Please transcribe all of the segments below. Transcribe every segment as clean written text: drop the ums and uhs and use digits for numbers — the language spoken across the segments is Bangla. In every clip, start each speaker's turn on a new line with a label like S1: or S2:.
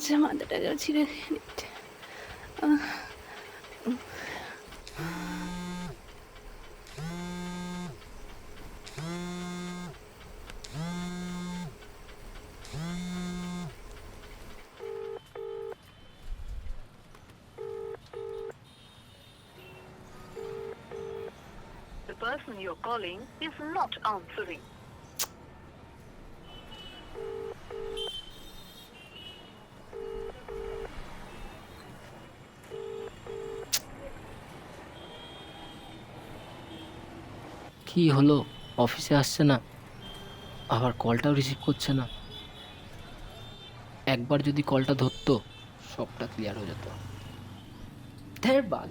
S1: করছে, মাথাটাকে ছিঁড়ে খেয়ে নিচ্ছে।
S2: The person you're calling is not answering.
S3: কি হলো, অফিসে আসছে না, আবার কলটাও রিসিভ করছে না। একবার যদি কলটা ধরতো সবটা ক্লিয়ার হয়ে যেত। ধ্যার বাল।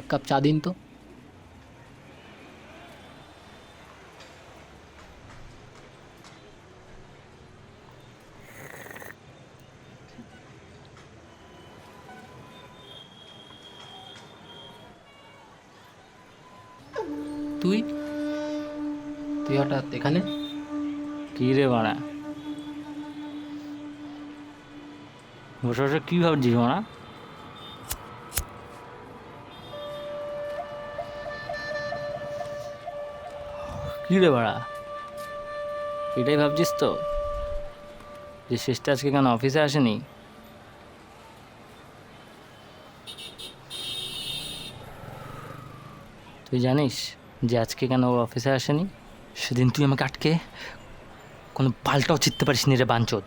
S3: এক কাপ চা দিন তো। তুই তুই হঠাৎ এখানে?
S4: কি রে মারা, বসে বসে কী ভাবছিস মারা? কী রে বাড়া, এটাই ভাবছিস তো যে শেষটা আজকে কেন অফিসে আসেনি? তুই জানিস যে আজকে কেন ও অফিসে আসেনি? সেদিন তুই আমাকে আটকে কোনো পাল্টাও চিনতে পারিস নি রে বাঞ্চোদ।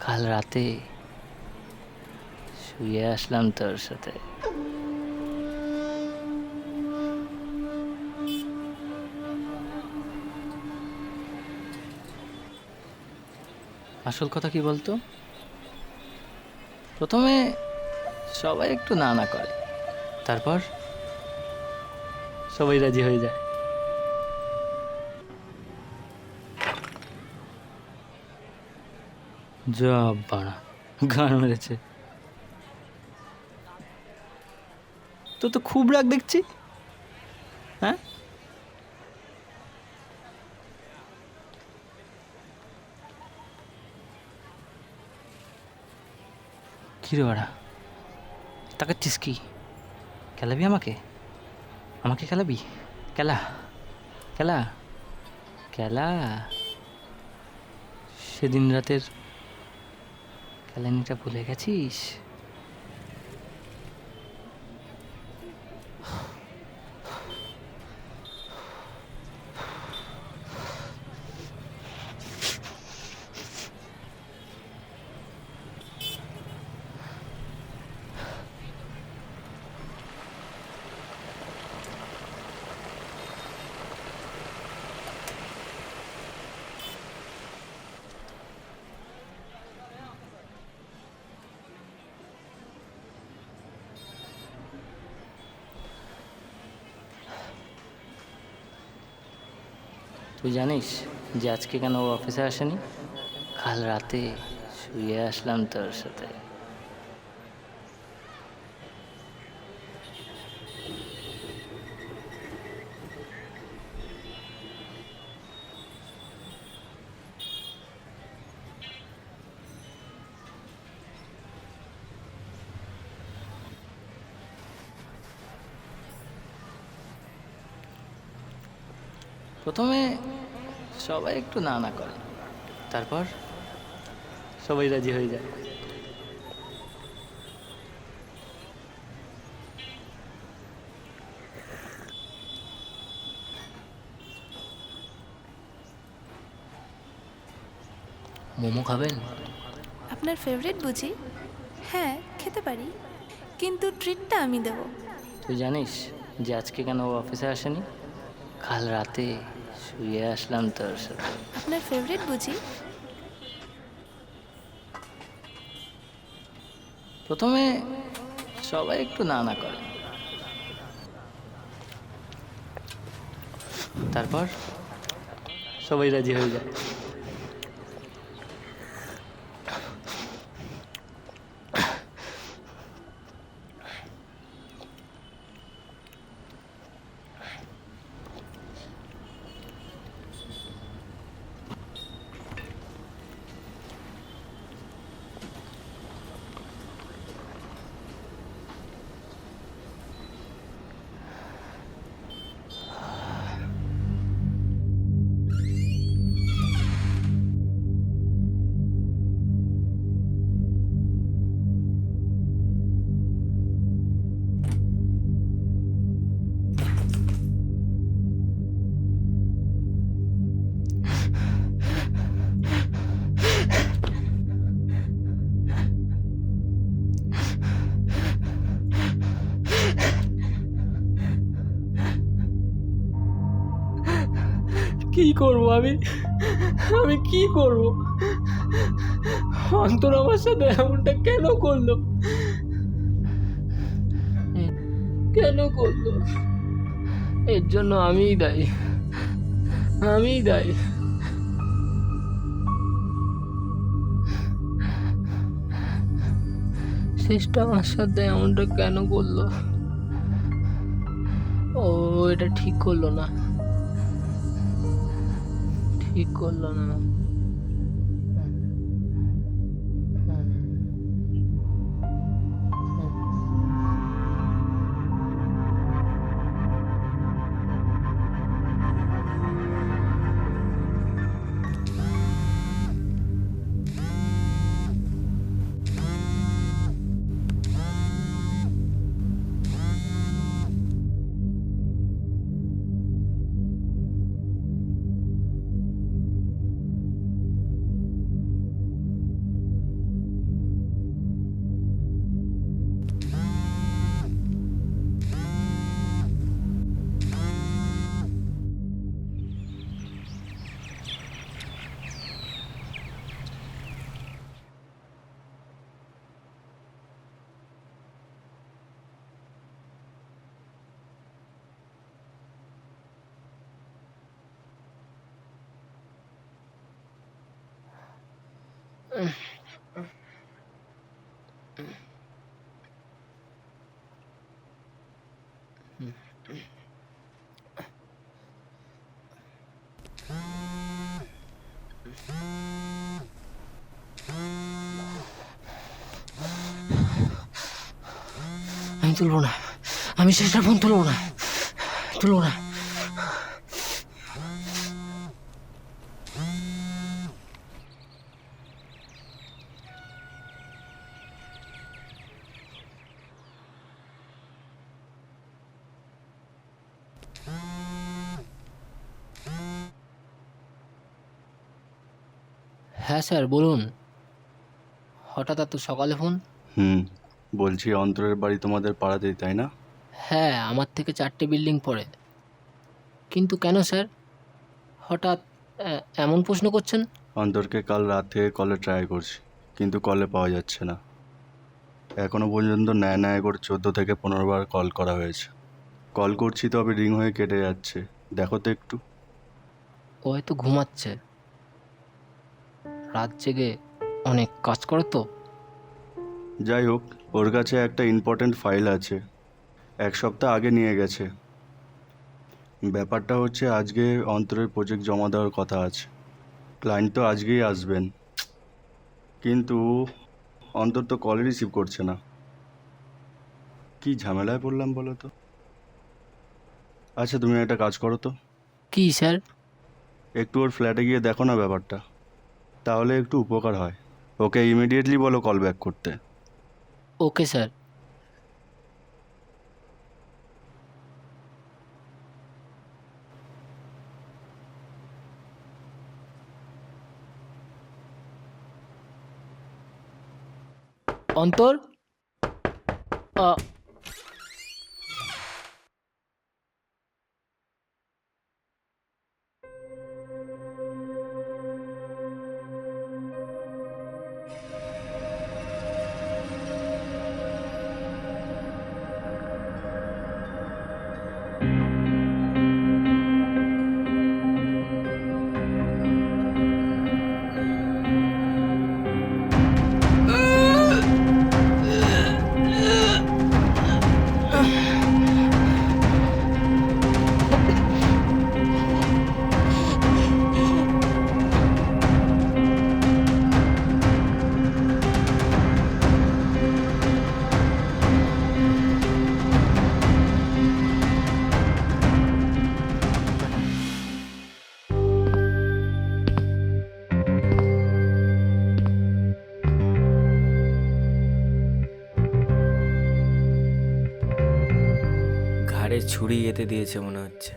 S4: কাল রাতে শুয়ে আসলাম তোর সাথে। আসল কথা কি বলতো, প্রথমে সবাই একটু না না করে, তারপর সবাই রাজি হয়ে যায়। যা বাড়া, গান মেরেছে। তো তো খুব রাগ দেখছি। হ্যাঁ, কি রে বাড়া, তাকাচ্ছিস কি? খেলাবি আমাকে? আমাকে খেলাবি? খেলা খেলা খেলা সেদিন রাতের খেলানিটা ভুলে গেছিস? তুই জানিস যে আজকে কেন ও অফিসে আসেনি? কাল রাতে শুয়ে আসলাম তোর সাথে। প্রথমে সবাই একটু না না করে, তারপর সবাই রাজি হয়ে যায়।
S3: মোমো খাবেন?
S1: আপনার ফেভারিট বুঝি? হ্যাঁ, খেতে পারি, কিন্তু ট্রিটটা আমি দেবো।
S4: তুই জানিস যে আজকে কেন ও অফিসে আসেনি? কাল রাতে শুয়ে আসলাম তোর সাথে।
S1: আপনার ফেভারিট বুঝি?
S4: প্রথমে সবাই একটু না না করে, তারপর সবাই রাজি হয়ে যায়।
S3: কি করব আমি? আমি কি করব? অন্তর আমার সাথে এমনটা কেন করলো? কেন করলো? এর জন্য আমিই দায়ী, আমিই দায়ী। শেষটা আমার সাথে এমনটা কেন করলো? ও এটা ঠিক করলো না, ঠিক করলো না। আমি তুলবো না, আমি শেষটা ফোন তুলবো না, তুলবো না। হ্যাঁ স্যার বলুন। হঠাৎ এত সকালে ফোন?
S5: বলছি অন্তরের বাড়ি তোমাদের পাড়াতেই, তাই না?
S3: হ্যাঁ, আমার থেকে 4টে বিল্ডিং পড়ে। কিন্তু কেন স্যার হঠাৎ এমন প্রশ্ন করছেন?
S5: অন্তরকে কাল রাত থেকে কলে ট্রাই করছি, কিন্তু কলে পাওয়া যাচ্ছে না। এখনো পর্যন্ত ন্যায় ন্যায় করে 14 থেকে 15 বার কল করা হয়েছে। কল করছি তবে রিং হয়ে কেটে যাচ্ছে। দেখো তো একটু।
S3: ও হয়তো ঘুমাচ্ছে, রাত জেগে অনেক কাজ করে তো।
S5: যাই হোক, ওর কাছে একটা ইম্পর্ট্যান্ট ফাইল আছে, 1 সপ্তাহ আগে নিয়ে গেছে। ব্যাপারটা হচ্ছে আজকে অন্তরের প্রজেক্ট জমা দেওয়ার কথা আছে। ক্লায়েন্ট তো আজকেই আসবেন, কিন্তু অন্তর তো কল রিসিভ করছে না। কি ঝামেলায় পড়লাম বলো তো। আচ্ছা তুমি একটা কাজ করো তো,
S3: কি স্যার?
S5: একটু ওর ফ্ল্যাটে গিয়ে দেখো না ব্যাপারটা, তাহলে একটু উপকার হয়। ওকে ইমিডিয়েটলি বলো কল ব্যাক করতে।
S3: Okay sir. অন্তর আ,
S6: ঘাড়ে ছুরি এতে দিয়েছে মনে হচ্ছে।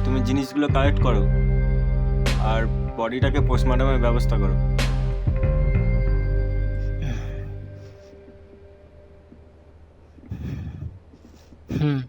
S7: তুমি জিনিসগুলো কালেক্ট করো আর বডিটাকে পোস্টমর্টমের ব্যবস্থা করো।
S3: হুম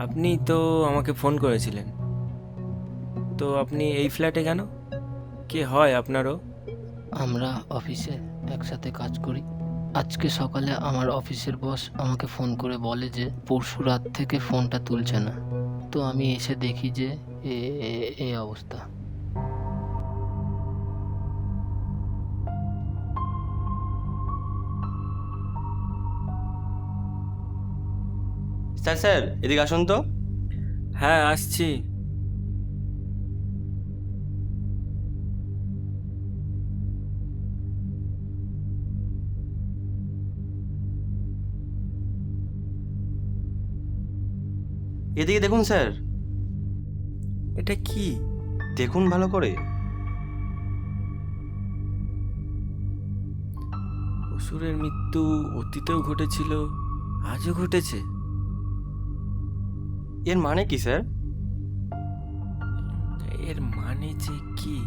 S6: আপনি তো আমাকে ফোন করেছিলেন, তো আপনি এই ফ্ল্যাটে কেন? কে হয় আপনারও?
S3: আমরা অফিসে একসাথে কাজ করি। আজকে সকালে আমার অফিসের বস আমাকে ফোন করে বলে যে পরশু রাত থেকে ফোনটা তুলছে না। তো আমি এসে দেখি যে এই অবস্থা।
S7: স্যার স্যার এদিকে আসুন তো।
S6: হ্যাঁ, আসছি।
S7: এদিকে দেখুন স্যার,
S6: এটা কি?
S7: দেখুন ভালো করে।
S6: অসুরের মৃত্যু অতীতেও ঘটেছিল, আজও ঘটেছে।
S7: এর মানে কি স্যার?
S6: এর মানে যে কি?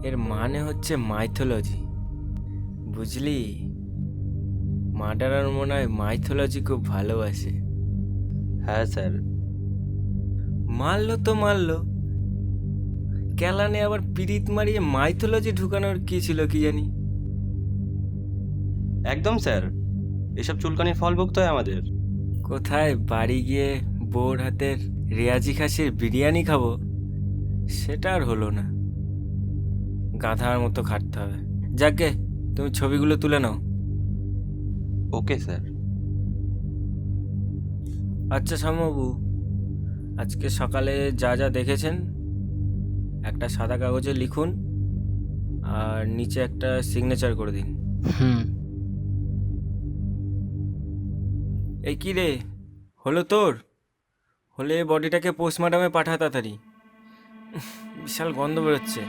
S6: এর মানে হচ্ছে মাইথোলজি, বুঝলি? মার্ডারার মনে হয় মাইথোলজি খুব ভালোবাসে।
S7: হ্যাঁ স্যার।
S6: মারলো তো মারলো, ক্যালানে আবার পিরিত মারিয়ে মাইথোলজি ঢুকানোর কি ছিল কি জানি।
S7: একদম স্যার, এসব চুলকানির ফল ভুগতে হয় আমাদের।
S6: কোথায় বাড়ি গিয়ে বউর হাতের রেয়াজি খাসির বিরিয়ানি খাবো, সেটা আর হলো না। গাধার মতো খাটতে হবে। যাকে, তুমি ছবিগুলো তুলে নাও।
S7: Okay sir.
S6: আচ্ছা শ্যামবাবু, আজকে সকালে যা যা দেখেছেন একটা সাদা কাগজে লিখুন আর নিচে একটা সিগনেচার করে দিন।
S3: হুম
S6: এই কি রে, হলো তোর? হলে বডিটাকে পোস্টমর্টমে পাঠা তাড়াতাড়ি। বিশাল গন্ধ বেরোচ্ছে।